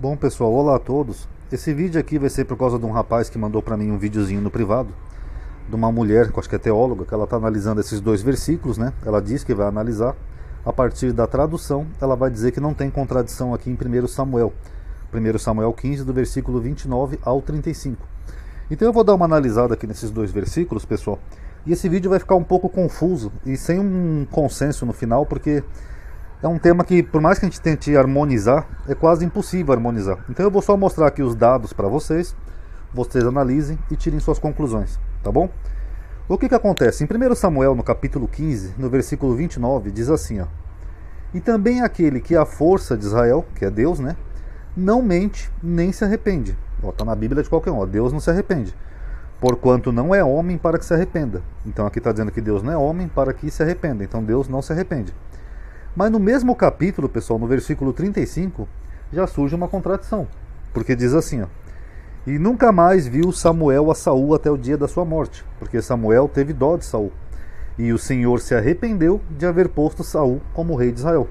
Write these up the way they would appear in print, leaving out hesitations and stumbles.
Bom pessoal, olá a todos. Esse vídeo aqui vai ser por causa de um rapaz que mandou para mim um videozinho no privado de uma mulher, que eu acho que é teóloga, que ela está analisando esses dois versículos, né? Ela diz que vai analisar a partir da tradução. Ela vai dizer que não tem contradição aqui em 1 Samuel 15, do versículo 29 ao 35. Então eu vou dar uma analisada aqui nesses dois versículos, pessoal, e esse vídeo vai ficar um pouco confuso e sem um consenso no final, porque é um tema que, por mais que a gente tente harmonizar, é quase impossível harmonizar. Então eu vou só mostrar aqui os dados para vocês analisem e tirem suas conclusões, tá bom? O que acontece? Em 1 Samuel, no capítulo 15, no versículo 29, diz assim, ó: E também aquele que é a força de Israel, que é Deus, né? Não mente, nem se arrepende. Está na Bíblia de qualquer um, ó, Deus não se arrepende. Porquanto não é homem para que se arrependa. Então aqui está dizendo que Deus não é homem para que se arrependa. Então Deus não se arrepende. Mas no mesmo capítulo, pessoal, no versículo 35, já surge uma contradição. Porque diz assim, ó: E nunca mais viu Samuel a Saul até o dia da sua morte, porque Samuel teve dó de Saul. E o Senhor se arrependeu de haver posto Saul como rei de Israel.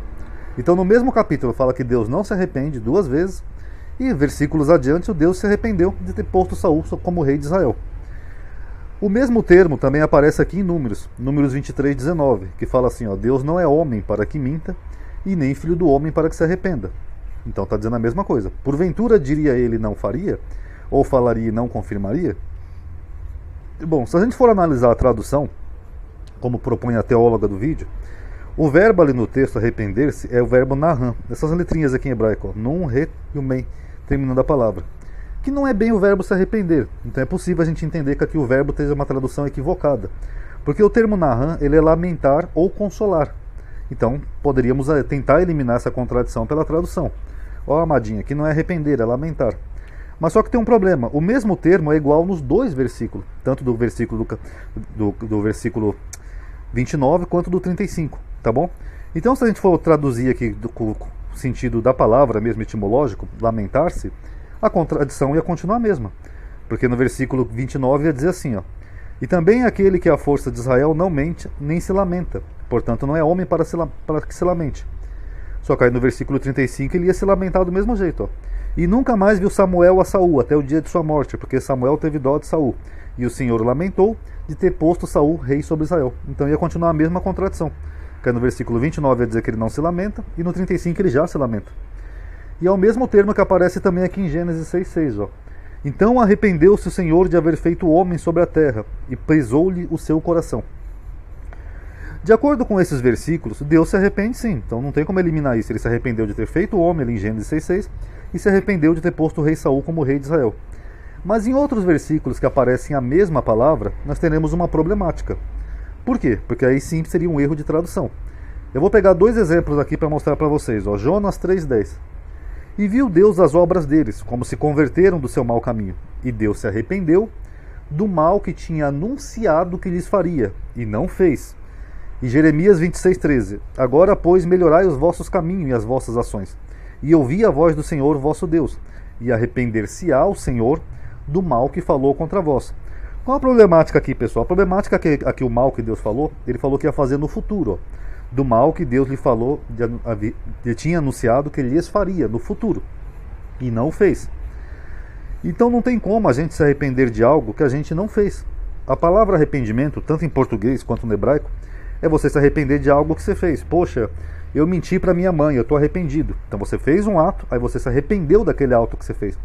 Então no mesmo capítulo fala que Deus não se arrepende duas vezes, e versículos adiante o Deus se arrependeu de ter posto Saul como rei de Israel. O mesmo termo também aparece aqui em Números 23, 19, que fala assim, ó: Deus não é homem para que minta, e nem filho do homem para que se arrependa. Então está dizendo a mesma coisa. Porventura diria ele não faria, ou falaria e não confirmaria? Bom, se a gente for analisar a tradução, como propõe a teóloga do vídeo, o verbo ali no texto, arrepender-se, é o verbo nahan. Essas letrinhas aqui em hebraico, ó, nun, re e o men, terminando a palavra. Que não é bem o verbo se arrepender. Então é possível a gente entender que aqui o verbo esteja uma tradução equivocada. Porque o termo nahan, ele é lamentar ou consolar. Então poderíamos tentar eliminar essa contradição pela tradução. Ó, amadinha, aqui não é arrepender, é lamentar. Mas só que tem um problema. O mesmo termo é igual nos dois versículos. Tanto do versículo do versículo 29 quanto do 35. Tá bom? Então se a gente for traduzir aqui com o sentido da palavra mesmo etimológico, lamentar-se, a contradição ia continuar a mesma. Porque no versículo 29 ia dizer assim, ó: E também aquele que é a força de Israel não mente, nem se lamenta. Portanto, não é homem para que se lamente. Só que aí no versículo 35 ele ia se lamentar do mesmo jeito, ó: E nunca mais viu Samuel a Saul até o dia de sua morte, porque Samuel teve dó de Saul. E o Senhor lamentou de ter posto Saul rei sobre Israel. Então ia continuar a mesma contradição. Que aí no versículo 29 ia dizer que ele não se lamenta, e no 35 ele já se lamenta. E é o mesmo termo que aparece também aqui em Gênesis 6,6, ó: Então arrependeu-se o Senhor de haver feito o homem sobre a terra, e pesou-lhe o seu coração. De acordo com esses versículos, Deus se arrepende sim, então não tem como eliminar isso. Ele se arrependeu de ter feito o homem ali em Gênesis 6,6, e se arrependeu de ter posto o rei Saul como rei de Israel. Mas em outros versículos que aparecem a mesma palavra, nós teremos uma problemática. Por quê? Porque aí sim seria um erro de tradução. Eu vou pegar dois exemplos aqui para mostrar para vocês, ó. Jonas 3,10. E viu Deus as obras deles, como se converteram do seu mau caminho. E Deus se arrependeu do mal que tinha anunciado que lhes faria, e não fez. E Jeremias 26,13. Agora, pois, melhorai os vossos caminhos e as vossas ações, e ouvi a voz do Senhor vosso Deus, e arrepender-se-á o Senhor do mal que falou contra vós. Qual a problemática aqui, pessoal? A problemática é que aqui o mal que Deus falou, ele falou que ia fazer no futuro, ó. Do mal que Deus lhe falou, ele tinha anunciado que ele lhes faria no futuro, e não o fez. Então não tem como a gente se arrepender de algo que a gente não fez. A palavra arrependimento, tanto em português quanto no hebraico, é você se arrepender de algo que você fez. Poxa, eu menti para minha mãe, eu estou arrependido. Então você fez um ato, aí você se arrependeu daquele ato que você fez.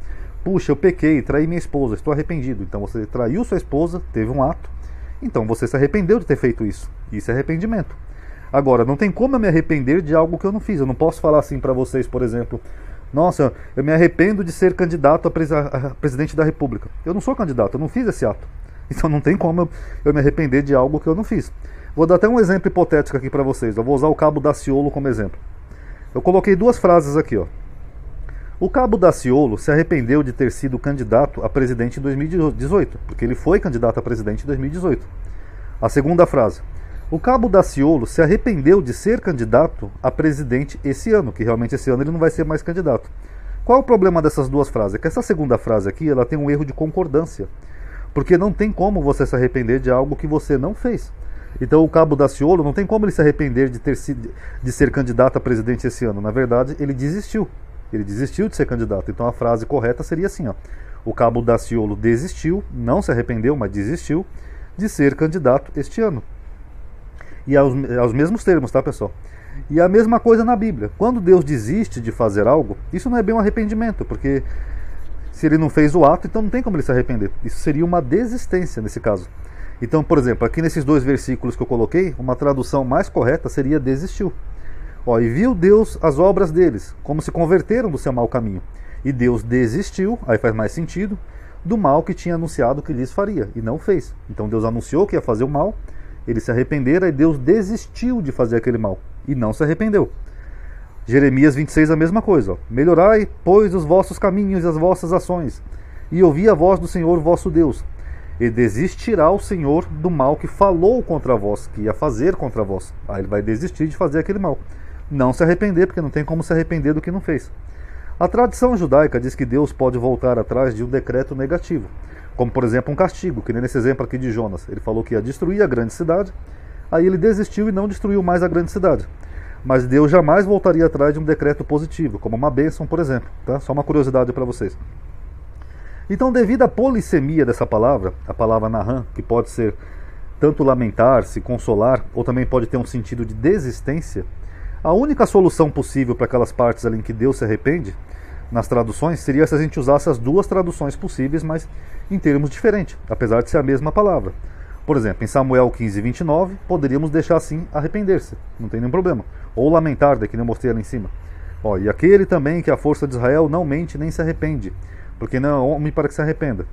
Puxa, eu pequei, traí minha esposa, estou arrependido. Então você traiu sua esposa, teve um ato, então você se arrependeu de ter feito isso. Isso é arrependimento. Agora, não tem como eu me arrepender de algo que eu não fiz. Eu não posso falar assim para vocês, por exemplo: Nossa, eu me arrependo de ser candidato a presidente da República. Eu não sou candidato, eu não fiz esse ato. Então não tem como eu me arrepender de algo que eu não fiz. Vou dar até um exemplo hipotético aqui para vocês. Eu vou usar o Cabo Daciolo como exemplo. Eu coloquei duas frases aqui, ó. O Cabo Daciolo se arrependeu de ter sido candidato a presidente em 2018, porque ele foi candidato a presidente em 2018. A segunda frase: O Cabo Daciolo se arrependeu de ser candidato a presidente esse ano, que realmente esse ano ele não vai ser mais candidato. Qual é o problema dessas duas frases? É que essa segunda frase aqui, ela tem um erro de concordância. Porque não tem como você se arrepender de algo que você não fez. Então o Cabo Daciolo não tem como ele se arrepender de ser candidato a presidente esse ano. Na verdade, ele desistiu. Ele desistiu de ser candidato. Então a frase correta seria assim, ó: o Cabo Daciolo desistiu, não se arrependeu, mas desistiu de ser candidato este ano. E aos mesmos termos, tá, pessoal? E a mesma coisa na Bíblia. Quando Deus desiste de fazer algo, isso não é bem um arrependimento, porque se ele não fez o ato, então não tem como ele se arrepender. Isso seria uma desistência nesse caso. Então, por exemplo, aqui nesses 2 versículos que eu coloquei, uma tradução mais correta seria desistiu. Ó, e viu Deus as obras deles, como se converteram do seu mau caminho. E Deus desistiu, aí faz mais sentido, do mal que tinha anunciado que lhes faria, e não fez. Então Deus anunciou que ia fazer o mal, eles se arrependeram, e Deus desistiu de fazer aquele mal, e não se arrependeu. Jeremias 26, a mesma coisa. Ó. Melhorai, pois, os vossos caminhos e as vossas ações, e ouvi a voz do Senhor vosso Deus, e desistirá o Senhor do mal que falou contra vós, que ia fazer contra vós. Aí ele vai desistir de fazer aquele mal. Não se arrepender, porque não tem como se arrepender do que não fez. A tradição judaica diz que Deus pode voltar atrás de um decreto negativo, como por exemplo um castigo, que nem nesse exemplo aqui de Jonas. Ele falou que ia destruir a grande cidade, aí ele desistiu e não destruiu mais a grande cidade. Mas Deus jamais voltaria atrás de um decreto positivo, como uma bênção, por exemplo. Tá? Só uma curiosidade para vocês. Então, devido à polissemia dessa palavra, a palavra Naham, que pode ser tanto lamentar-se, consolar, ou também pode ter um sentido de desistência, a única solução possível para aquelas partes ali em que Deus se arrepende, nas traduções, seria se a gente usasse as 2 traduções possíveis, mas em termos diferentes, apesar de ser a mesma palavra. Por exemplo, em Samuel 15, 29, poderíamos deixar assim arrepender-se, não tem nenhum problema. Ou lamentar, que nem eu mostrei ali em cima. Ó, e aquele também que a força de Israel não mente nem se arrepende, porque não é homem para que se arrependa.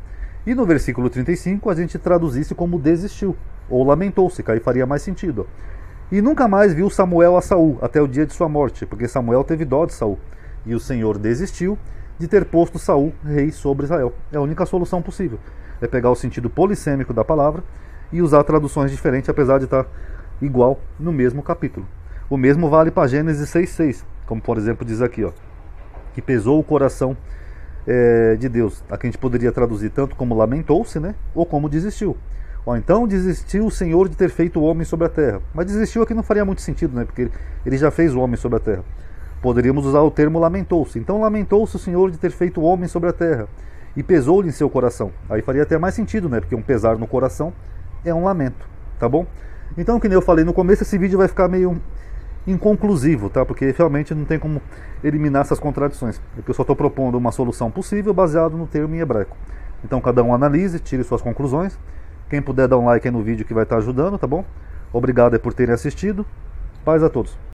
E no versículo 35 a gente traduzisse como desistiu, ou lamentou-se, que aí faria mais sentido. E nunca mais viu Samuel a Saul, até o dia de sua morte, porque Samuel teve dó de Saul. E o Senhor desistiu de ter posto Saul rei sobre Israel. É a única solução possível. É pegar o sentido polissêmico da palavra e usar traduções diferentes, apesar de estar igual no mesmo capítulo. O mesmo vale para Gênesis 6,6, como por exemplo diz aqui, ó, que pesou o coração de Deus. Aqui a gente poderia traduzir tanto como lamentou-se, né, ou como desistiu. Ó, então desistiu o Senhor de ter feito o homem sobre a terra. Mas desistiu aqui não faria muito sentido, né, porque ele já fez o homem sobre a terra. Poderíamos usar o termo lamentou-se. Então lamentou-se o Senhor de ter feito o homem sobre a terra, e pesou-lhe em seu coração. Aí faria até mais sentido, né, porque um pesar no coração é um lamento, tá bom? Então, que nem eu falei no começo, esse vídeo vai ficar meio inconclusivo, tá? Porque realmente não tem como eliminar essas contradições. Porque eu só estou propondo uma solução possível baseado no termo em hebraico. Então cada um analise, tire suas conclusões. Quem puder dar um like aí no vídeo que vai estar ajudando, tá bom? Obrigado aí por terem assistido. Paz a todos.